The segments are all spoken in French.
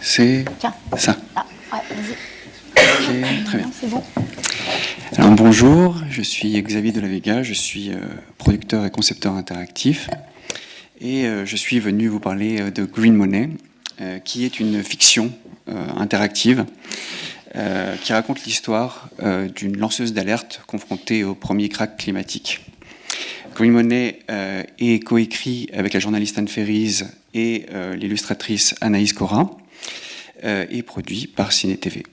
C'est ça. Ah, ouais, vas-y. Ok, très bien. C'est bon. Alors bonjour, je suis Xavier de la Vega, je suis producteur et concepteur interactif et je suis venu vous parler de Green Money, qui est une fiction interactive qui raconte l'histoire d'une lanceuse d'alerte confrontée au premier krach climatique. Green Money est coécrit avec la journaliste Anne Ferries et l'illustratrice Anaïs Cora et produit par Ciné TV.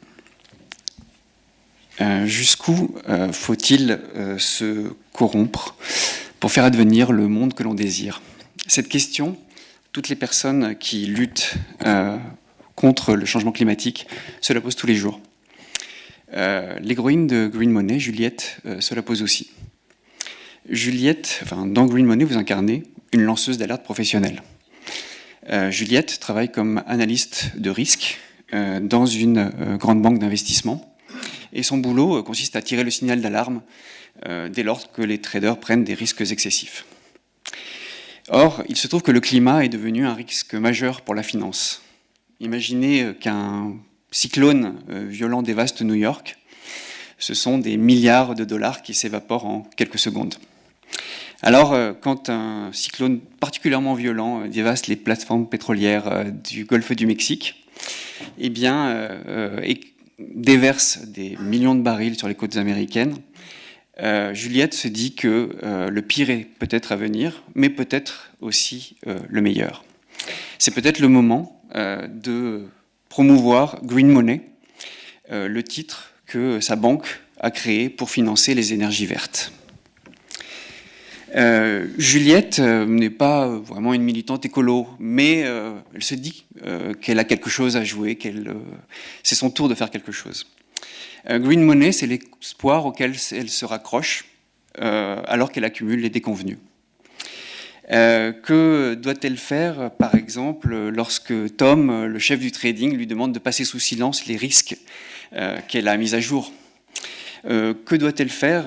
Jusqu'où faut-il se corrompre pour faire advenir le monde que l'on désire? Cette question, toutes les personnes qui luttent contre le changement climatique se la posent tous les jours. L'héroïne de Green Money, Juliette, se la pose aussi. Juliette, dans Green Money, vous incarnez une lanceuse d'alerte professionnelle. Juliette travaille comme analyste de risque dans une grande banque d'investissement. Et son boulot consiste à tirer le signal d'alarme dès lors que les traders prennent des risques excessifs. Or, il se trouve que le climat est devenu un risque majeur pour la finance. Imaginez qu'un cyclone violent dévaste New York. Ce sont des milliards de dollars qui s'évaporent en quelques secondes. Alors, quand un cyclone particulièrement violent dévaste les plateformes pétrolières du golfe du Mexique, eh bien, déverse des millions de barils sur les côtes américaines, Juliette se dit que le pire est peut-être à venir, mais peut-être aussi le meilleur. C'est peut-être le moment de promouvoir Green Money, le titre que sa banque a créé pour financer les énergies vertes. Juliette n'est pas vraiment une militante écolo, mais elle se dit qu'elle a quelque chose à jouer, c'est son tour de faire quelque chose. Green Money, c'est l'espoir auquel elle se raccroche alors qu'elle accumule les déconvenus. Que doit-elle faire, par exemple, lorsque Tom, le chef du trading, lui demande de passer sous silence les risques qu'elle a mis à jour? Que doit-elle faire,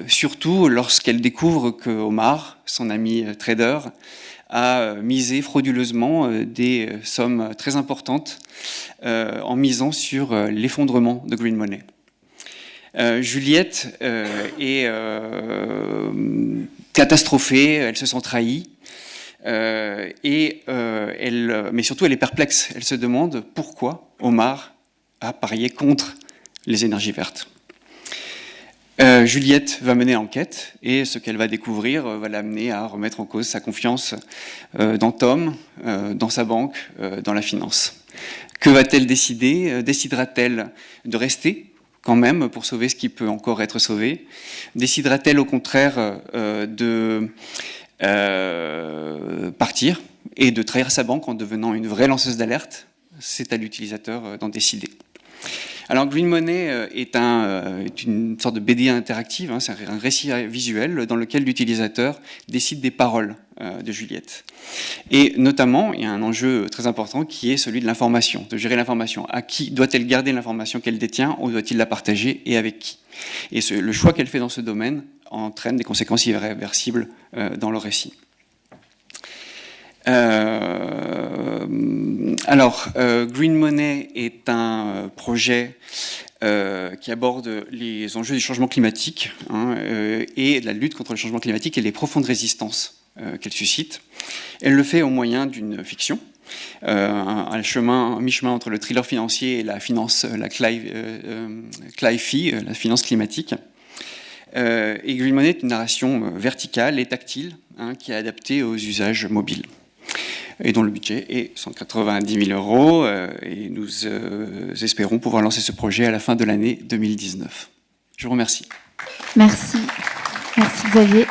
surtout lorsqu'elle découvre que Omar, son ami trader, a misé frauduleusement des sommes très importantes en misant sur l'effondrement de Green Money? Juliette est catastrophée, elle se sent trahie, mais surtout elle est perplexe. Elle se demande pourquoi Omar a parié contre les énergies vertes. Juliette va mener l'enquête et ce qu'elle va découvrir va l'amener à remettre en cause sa confiance dans Tom, dans sa banque, dans la finance. Que va-t-elle décider? Décidera-t-elle de rester quand même pour sauver ce qui peut encore être sauvé? Décidera-t-elle au contraire de partir et de trahir sa banque en devenant une vraie lanceuse d'alerte? C'est à l'utilisateur d'en décider. Alors Green Money est une sorte de BD interactive, c'est un récit visuel dans lequel l'utilisateur décide des paroles de Juliette. Et notamment, il y a un enjeu très important qui est celui de l'information, de gérer l'information. À qui doit-elle garder l'information qu'elle détient ou doit-il la partager et avec qui? Et le choix qu'elle fait dans ce domaine entraîne des conséquences irréversibles dans le récit. Green Money est un projet qui aborde les enjeux du changement climatique et de la lutte contre le changement climatique et les profondes résistances qu'elle suscite. Elle le fait au moyen d'une fiction, un mi-chemin entre le thriller financier et la finance, la CLI-FI, la finance climatique. Et Green Money est une narration verticale et tactile qui est adaptée aux usages mobiles, et dont le budget est 190 000 €, et nous espérons pouvoir lancer ce projet à la fin de l'année 2019. Je vous remercie. Merci. Merci Xavier.